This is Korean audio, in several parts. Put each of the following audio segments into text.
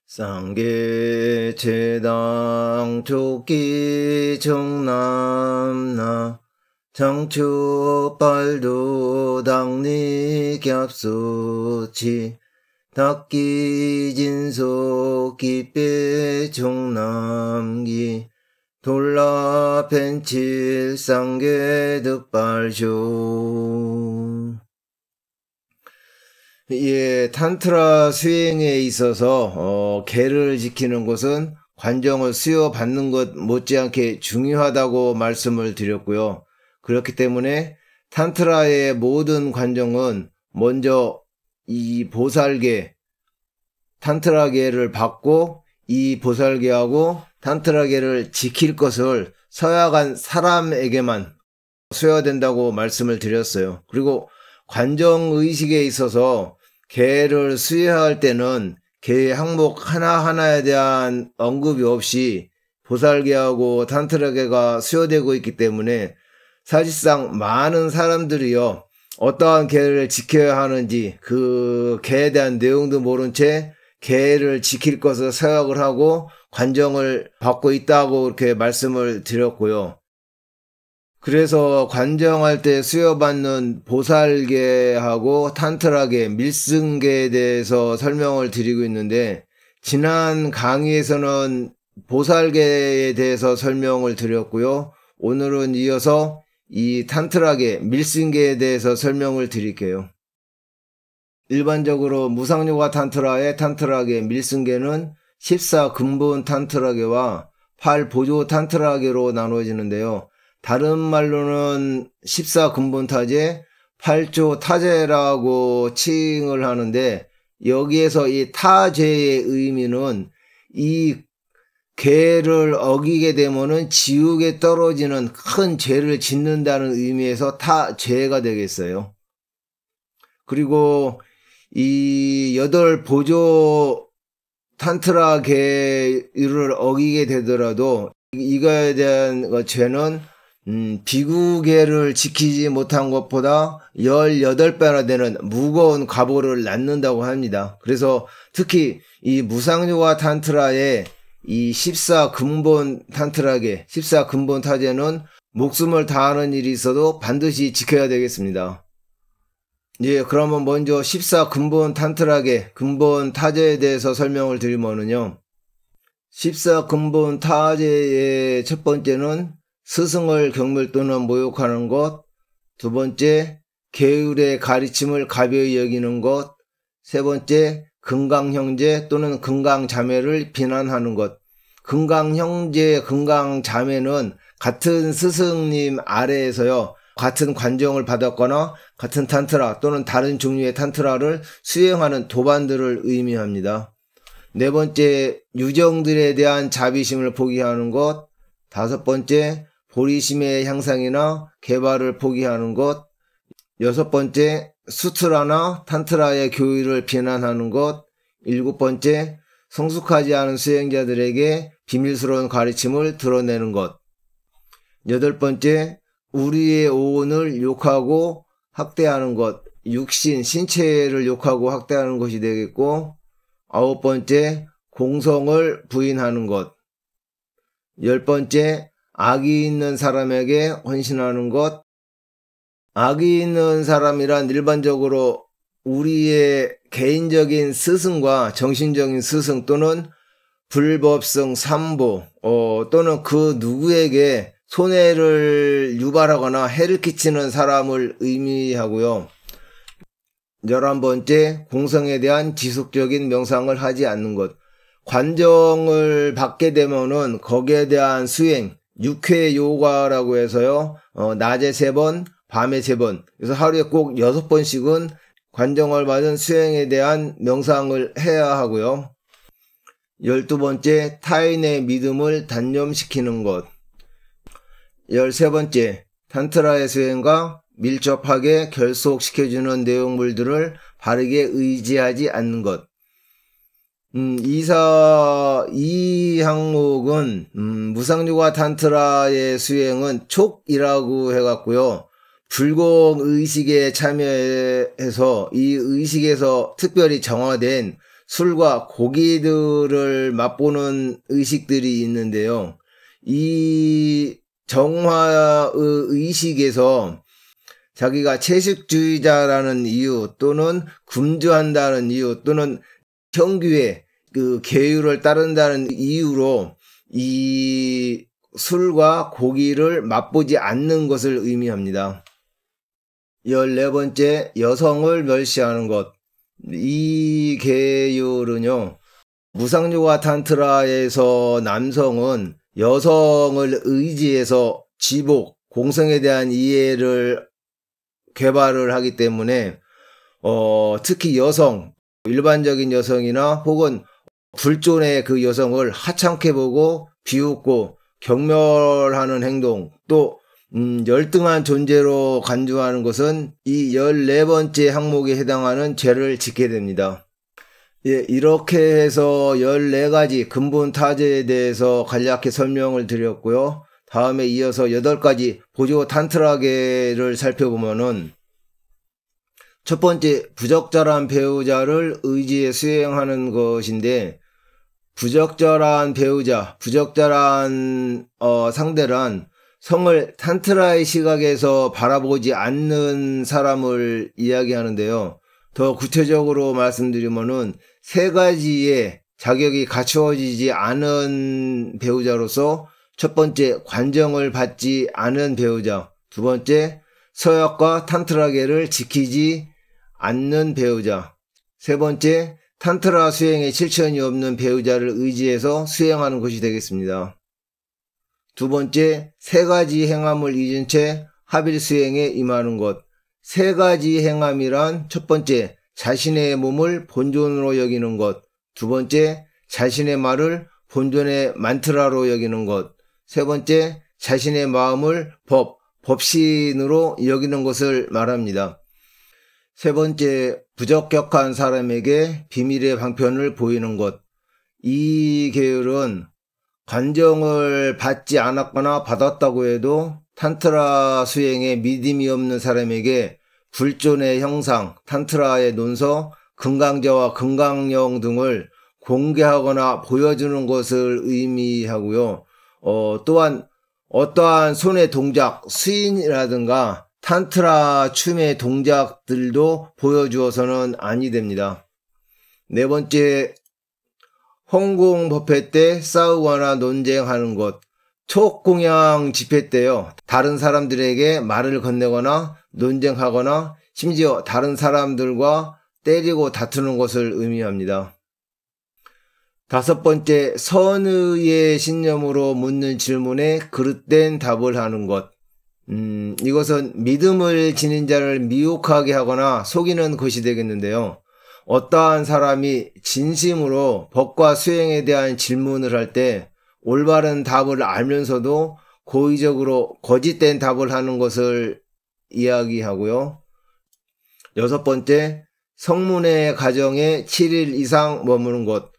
쌍계체당 조끼 정남나 장초빨도 당리 겹수치 닭기 진속 기빼 종남기 돌라 펜칠 쌍계 득발쇼. 예, 탄트라 수행에 있어서 계를 지키는 것은 관정을 수여받는 것 못지않게 중요하다고 말씀을 드렸고요. 그렇기 때문에 탄트라의 모든 관정은 먼저 이 보살계, 탄트라계를 받고 이 보살계하고 탄트라계를 지킬 것을 서약한 사람에게만 수여된다고 말씀을 드렸어요. 그리고 관정의식에 있어서 계를 수여할 때는 계의 항목 하나하나에 대한 언급이 없이 보살계하고 탄트라계가 수여되고 있기 때문에 사실상 많은 사람들이요, 어떠한 계를 지켜야 하는지 그 계에 대한 내용도 모른 채 계를 지킬 것을 서약을 하고 관정을 받고 있다고 이렇게 말씀을 드렸고요. 그래서 관정할 때 수여받는 보살계하고 탄트라계, 밀승계에 대해서 설명을 드리고 있는데, 지난 강의에서는 보살계에 대해서 설명을 드렸고요. 오늘은 이어서 이 탄트라계, 밀승계에 대해서 설명을 드릴게요. 일반적으로 무상요가 탄트라의 탄트라계, 밀승계는 14근본 탄트라계와 8보조 탄트라계로 나누어지는데요. 다른 말로는 14근본 타제, 8조 타제라고 칭을 하는데, 여기에서 이 타제의 의미는 이 계를 어기게 되면은 지옥에 떨어지는 큰 죄를 짓는다는 의미에서 타죄가 되겠어요. 그리고 이 8보조 탄트라계를 어기게 되더라도 이거에 대한 죄는 비구계를 지키지 못한 것보다 18배나 되는 무거운 과보를 낳는다고 합니다. 그래서 특히 이 무상요가 탄트라의 이 14근본 탄트라계, 14근본 타제는 목숨을 다하는 일이 있어도 반드시 지켜야 되겠습니다. 예, 그러면 먼저 14근본 탄트라계, 근본 타제에 대해서 설명을 드리면요. 14근본 타제의 첫 번째는 스승을 경멸 또는 모욕하는 것, 두 번째, 계율의 가르침을 가벼이 여기는 것, 세 번째, 금강형제 또는 금강자매를 비난하는 것. 금강형제, 금강자매는 같은 스승님 아래에서요, 같은 관정을 받았거나 같은 탄트라 또는 다른 종류의 탄트라를 수행하는 도반들을 의미합니다. 네 번째, 유정들에 대한 자비심을 포기하는 것. 다섯 번째, 보리심의 향상이나 개발을 포기하는 것. 여섯 번째, 수트라나 탄트라의 교의를 비난하는 것. 일곱 번째, 성숙하지 않은 수행자들에게 비밀스러운 가르침을 드러내는 것. 여덟 번째, 우리의 오온을 욕하고 학대하는 것. 육신, 신체를 욕하고 학대하는 것이 되겠고, 아홉 번째, 공성을 부인하는 것. 열 번째, 악이 있는 사람에게 헌신하는 것. 악이 있는 사람이란 일반적으로 우리의 개인적인 스승과 정신적인 스승 또는 불법성 삼보 또는 그 누구에게 손해를 유발하거나 해를 끼치는 사람을 의미하고요. 11번째, 공성에 대한 지속적인 명상을 하지 않는 것. 관정을 받게 되면은 거기에 대한 수행, 육회 요가라고 해서요, 낮에 3번, 밤에 3번, 그래서 하루에 꼭 6번씩은 관정을 받은 수행에 대한 명상을 해야 하고요. 12번째, 타인의 믿음을 단념시키는 것. 13번째, 탄트라의 수행과 밀접하게 결속시켜주는 내용물들을 바르게 의지하지 않는 것. 이 항목은 무상요가 탄트라의 수행은 촉이라고 해갖고요, 불공 의식에 참여해서 이 의식에서 특별히 정화된 술과 고기들을 맛보는 의식들이 있는데요. 이 정화의 의식에서 자기가 채식주의자라는 이유 또는 금주한다는 이유 또는 형규의 그 계율을 따른다는 이유로 이 술과 고기를 맛보지 않는 것을 의미합니다. 14번째, 여성을 멸시하는 것. 이 계율은요, 무상요가 탄트라에서 남성은 여성을 의지해서 지복, 공성에 대한 이해를 개발을 하기 때문에 특히 여성, 일반적인 여성이나 혹은 불존의 그 여성을 하찮게 보고 비웃고 경멸하는 행동, 또 열등한 존재로 간주하는 것은 이 14번째 항목에 해당하는 죄를 짓게 됩니다. 예, 이렇게 해서 14가지 근본 타죄에 대해서 간략히 설명을 드렸고요. 다음에 이어서 8가지 보조 탄트라계를 살펴보면은, 첫 번째, 부적절한 배우자를 의지해 수행하는 것인데, 부적절한 배우자, 부적절한 상대란 성을 탄트라의 시각에서 바라보지 않는 사람을 이야기하는데요. 더 구체적으로 말씀드리면은 3가지의 자격이 갖추어지지 않은 배우자로서, 첫 번째, 관정을 받지 않은 배우자, 두 번째, 서약과 탄트라계를 지키지 않는 배우자, 세 번째, 탄트라 수행에 실천이 없는 배우자를 의지해서 수행하는 것이 되겠습니다. 두 번째, 3가지 행함을 잊은 채 합일 수행에 임하는 것. 3가지 행함이란, 첫 번째, 자신의 몸을 본존으로 여기는 것. 두 번째, 자신의 말을 본존의 만트라로 여기는 것. 세 번째, 자신의 마음을 법신으로 여기는 것을 말합니다. 세 번째, 부적격한 사람에게 비밀의 방편을 보이는 것. 이 계율은 관정을 받지 않았거나 받았다고 해도 탄트라 수행에 믿음이 없는 사람에게 불존의 형상, 탄트라의 논서, 금강자와 금강령 등을 공개하거나 보여주는 것을 의미하고요. 또한 어떠한 손의 동작, 수인이라든가 탄트라 춤의 동작들도 보여주어서는 아니 됩니다. 네 번째, 홍공 법회 때 싸우거나 논쟁하는 것. 촉공양 집회 때요, 다른 사람들에게 말을 건네거나 논쟁하거나 심지어 다른 사람들과 때리고 다투는 것을 의미합니다. 다섯 번째, 선의의 신념으로 묻는 질문에 그릇된 답을 하는 것. 이것은 믿음을 지닌 자를 미혹하게 하거나 속이는 것이 되겠는데요. 어떠한 사람이 진심으로 법과 수행에 대한 질문을 할 때 올바른 답을 알면서도 고의적으로 거짓된 답을 하는 것을 이야기하고요. 여섯 번째, 성문의 가정에 7일 이상 머무는 것.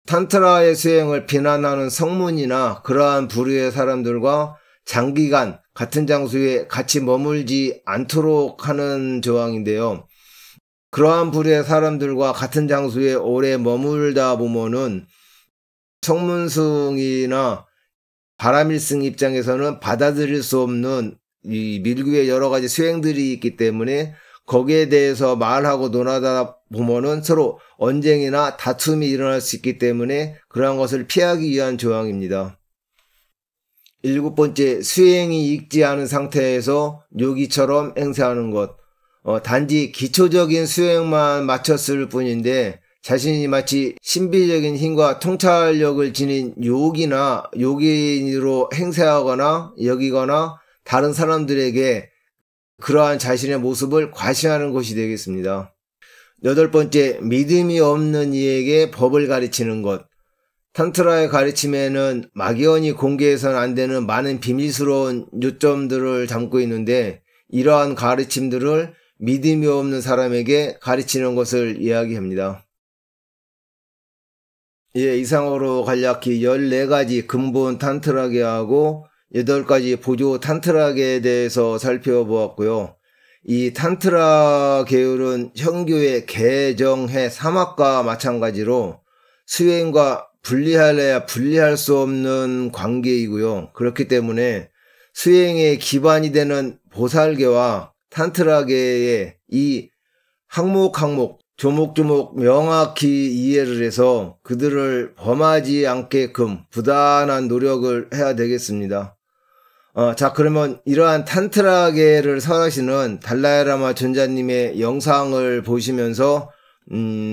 탄트라의 수행을 비난하는 성문이나 그러한 부류의 사람들과 장기간 같은 장소에 같이 머물지 않도록 하는 조항인데요. 그러한 부류의 사람들과 같은 장소에 오래 머물다 보면은 성문승이나 바람일승 입장에서는 받아들일 수 없는 이 밀교의 여러 가지 수행들이 있기 때문에 거기에 대해서 말하고 논하다 보면은 서로 언쟁이나 다툼이 일어날 수 있기 때문에 그러한 것을 피하기 위한 조항입니다. 일곱 번째, 수행이 익지 않은 상태에서 요기처럼 행세하는 것. 단지 기초적인 수행만 마쳤을 뿐인데 자신이 마치 신비적인 힘과 통찰력을 지닌 요기나 요기인으로 행세하거나 여기거나 다른 사람들에게 그러한 자신의 모습을 과시하는 것이 되겠습니다. 여덟 번째, 믿음이 없는 이에게 법을 가르치는 것. 탄트라의 가르침에는 막연히 공개해서는 안 되는 많은 비밀스러운 요점들을 담고 있는데 이러한 가르침들을 믿음이 없는 사람에게 가르치는 것을 이야기합니다. 예, 이상으로 간략히 14가지 근본 탄트라계하고 8가지 보조 탄트라계에 대해서 살펴보았고요. 이 탄트라 계율은 현교의 개정해 사막과 마찬가지로 수행과 분리할래야 분리할 수 없는 관계이고요. 그렇기 때문에 수행의 기반이 되는 보살계와 탄트라계의 이 항목 조목조목 명확히 이해를 해서 그들을 범하지 않게끔 부단한 노력을 해야 되겠습니다. 자, 그러면 이러한 탄트라계를 설하시는 달라이라마 전자님의 영상을 보시면서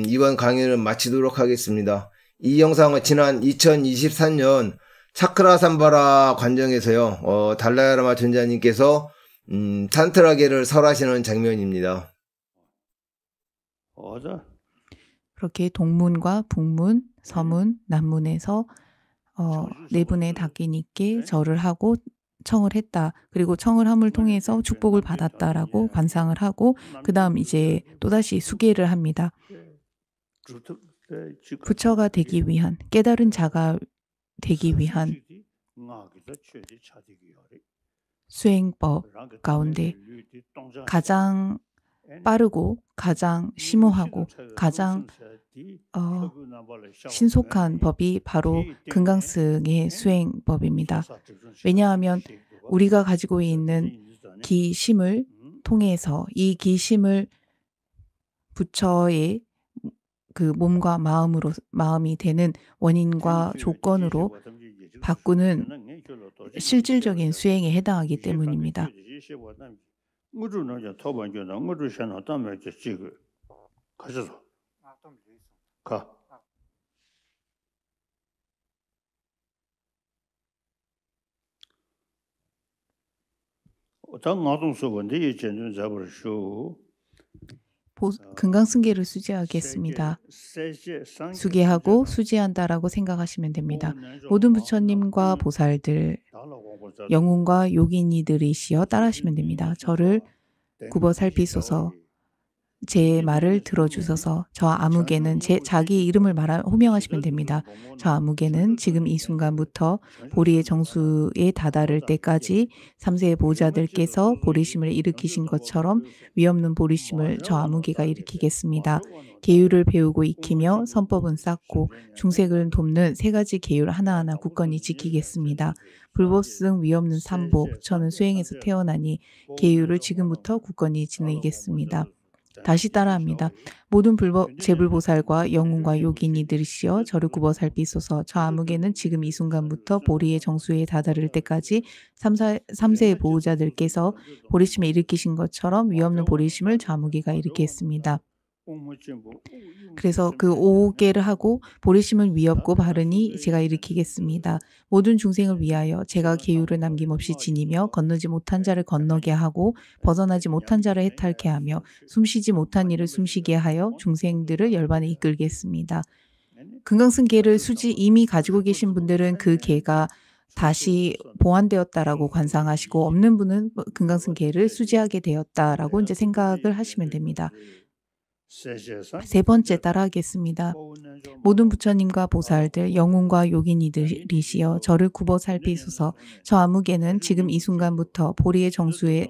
이번 강의를 마치도록 하겠습니다. 이 영상은 지난 2023년 차크라삼바라 관정에서요, 달라이라마 전자님께서 탄트라계를 설하시는 장면입니다. 그렇게 동문과 북문, 서문, 남문에서 네 분의 다기니께 절을 하고 청을 했다. 그리고 청을 함을 통해서 축복을 받았다라고 관상을 하고 그 다음 이제 또다시 수계를 합니다. 부처가 되기 위한, 깨달은 자가 되기 위한 수행법 가운데 가장 빠르고 가장 심오하고 가장 신속한 법이 바로 금강승의 수행법입니다. 왜냐하면 우리가 가지고 있는 기심을 통해서 이 기심을 부처의 그 몸과 마음이 되는 원인과 조건으로 바꾸는 실질적인 수행에 해당하기 때문입니다. 금강승계를 수지하겠습니다. 수계하고 수지한다라고 생각하시면 됩니다. 모든 부처님과 보살들, 영웅과 요긴이들이시여 따라하시면 됩니다. 저를 굽어 살피소서, 제 말을 들어주소서. 저 아무개는 자기 이름을 호명하시면 됩니다. 저 아무개는 지금 이 순간부터 보리의 정수에 다다를 때까지 3세의 보호자들께서 보리심을 일으키신 것처럼 위없는 보리심을 저 아무개가 일으키겠습니다. 계율을 배우고 익히며 선법은 쌓고 중생을 돕는 세 가지 계율 하나하나 굳건히 지키겠습니다. 불법승 위없는 삼복, 저는 수행에서 태어나니 계율을 지금부터 굳건히 지니겠습니다. 다시 따라합니다. 모든 제불보살과 영웅과 요긴이들이시여 저를 굽어 살피소서. 저 아무개는 지금 이 순간부터 보리의 정수에 다다를 때까지 3세의 보호자들께서 보리심을 일으키신 것처럼 위없는 보리심을 저 아무개가 일으키겠습니다. 그래서 그 5개를 하고 보리심은 위없고 바르니 제가 일으키겠습니다. 모든 중생을 위하여 제가 계율을 남김없이 지니며 건너지 못한 자를 건너게 하고 벗어나지 못한 자를 해탈케 하며 숨쉬지 못한 이를 숨쉬게 하여 중생들을 열반에 이끌겠습니다. 금강승계를 이미 가지고 계신 분들은 그 계가 다시 보완되었다라고 관상하시고 없는 분은 금강승계를 수지하게 되었다라고 이제 생각을 하시면 됩니다. 세 번째 따라하겠습니다. 모든 부처님과 보살들, 영웅과 요긴이들이시여 저를 굽어 살피소서. 저 아무개는 지금 이 순간부터 보리의 정수에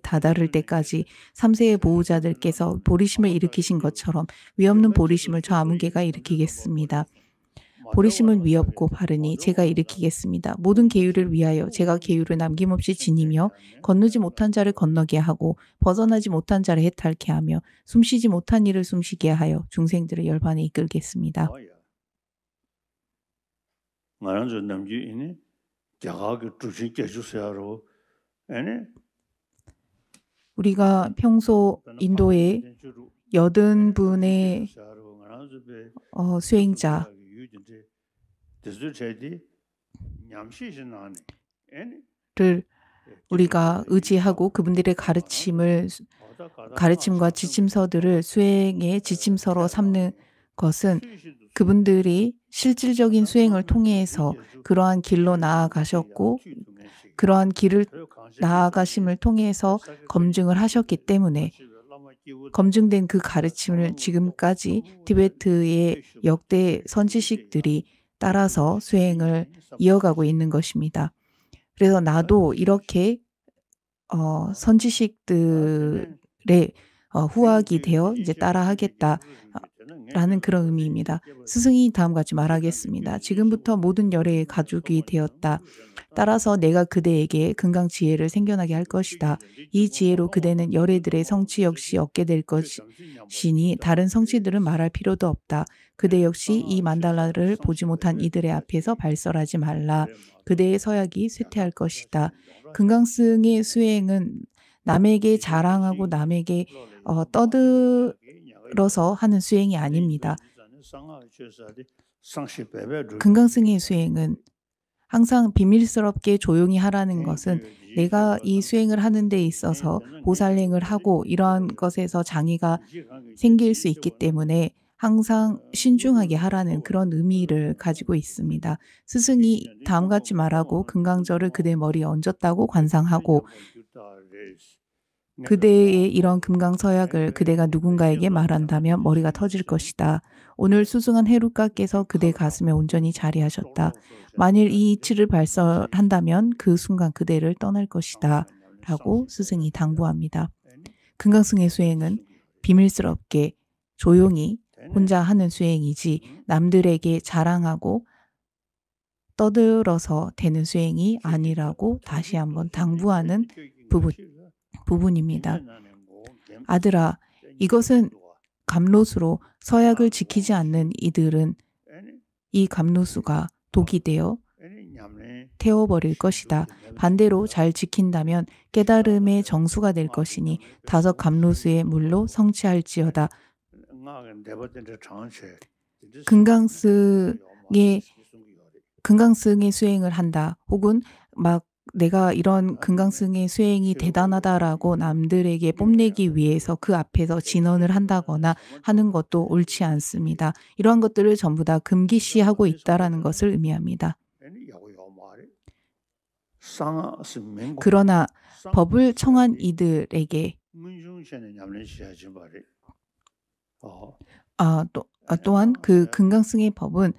다다를 때까지 3세의 보호자들께서 보리심을 일으키신 것처럼 위없는 보리심을 저 아무개가 일으키겠습니다. 보리심은 위없고 바르니 제가 일으키겠습니다. 모든 계율을 위하여 제가 계율을 남김없이 지니며 건너지 못한 자를 건너게 하고 벗어나지 못한 자를 해탈케 하며 숨쉬지 못한 이를 숨쉬게 하여 중생들을 열반에 이끌겠습니다. 우리가 평소 인도에 80분의 수행자 를 우리가 의지하고 그분들의 가르침과 지침서들을 수행의 지침서로 삼는 것은 그분들이 실질적인 수행을 통해서 그러한 길로 나아가셨고 그러한 길을 나아가심을 통해서 검증을 하셨기 때문에 검증된 그 가르침을 지금까지 티베트의 역대 선지식들이 따라서 수행을 이어가고 있는 것입니다. 그래서 나도 이렇게 선지식들의 후학이 되어 이제 따라하겠다. 라는 그런 의미입니다. 스승이 다음같이 말하겠습니다. 지금부터 모든 열애의 가족이 되었다. 따라서 내가 그대에게 금강 지혜를 생겨나게 할 것이다. 이 지혜로 그대는 열애들의 성취 역시 얻게 될 것이니 다른 성취들은 말할 필요도 없다. 그대 역시 이 만달라를 보지 못한 이들의 앞에서 발설하지 말라. 그대의 서약이 쇠퇴할 것이다. 금강승의 수행은 남에게 자랑하고 남에게 떠들어서 하는 수행이 아닙니다. 금강승의 수행은 항상 비밀스럽게 조용히 하라는 것은 내가 이 수행을 하는 데 있어서 보살행을 하고 이러한 것에서 장애가 생길 수 있기 때문에 항상 신중하게 하라는 그런 의미를 가지고 있습니다. 스승이 다음같이 말하고 금강절을 그대 머리에 얹었다고 관상하고 그대의 이런 금강서약을 그대가 누군가에게 말한다면 머리가 터질 것이다. 오늘 수승한 헤루카께서 그대 가슴에 온전히 자리하셨다. 만일 이 이치를 발설한다면 그 순간 그대를 떠날 것이다. 라고 스승이 당부합니다. 금강승의 수행은 비밀스럽게 조용히 혼자 하는 수행이지 남들에게 자랑하고 떠들어서 되는 수행이 아니라고 다시 한번 당부하는 부분입니다. 아들아, 이것은 감로수로 서약을 지키지 않는 이들은 이 감로수가 독이 되어 태워버릴 것이다. 반대로 잘 지킨다면 깨달음의 정수가 될 것이니 다섯 감로수의 물로 성취할지어다. 금강승의 수행을 한다. 혹은 막 내가 이런 금강승의 수행이 대단하다라고 남들에게 뽐내기 위해서 그 앞에서 진언을 한다거나 하는 것도 옳지 않습니다. 이러한 것들을 전부 다 금기시하고 있다라는 것을 의미합니다. 그러나 법을 청한 이들에게 또한 그 금강승의 법은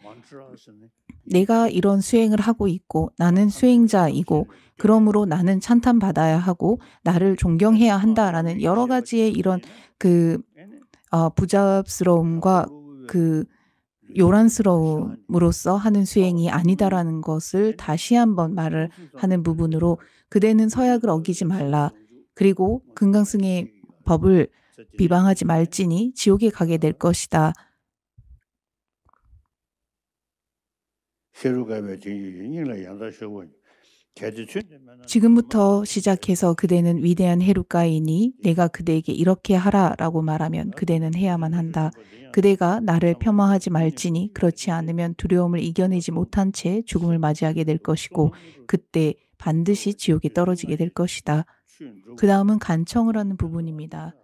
내가 이런 수행을 하고 있고 나는 수행자이고 그러므로 나는 찬탄받아야 하고 나를 존경해야 한다라는 여러 가지의 이런 부잡스러움과 요란스러움으로써 하는 수행이 아니다라는 것을 다시 한번 말을 하는 부분으로 그대는 서약을 어기지 말라. 그리고 금강승의 법을 비방하지 말지니 지옥에 가게 될 것이다. 지금부터 시작해서 그대는 위대한 헤루카이니 내가 그대에게 이렇게 하라라고 말하면 그대는 해야만 한다. 그대가 나를 폄하하지 말지니 그렇지 않으면 두려움을 이겨내지 못한 채 죽음을 맞이하게 될 것이고 그때 반드시 지옥에 떨어지게 될 것이다. 그 다음은 간청을 하는 부분입니다.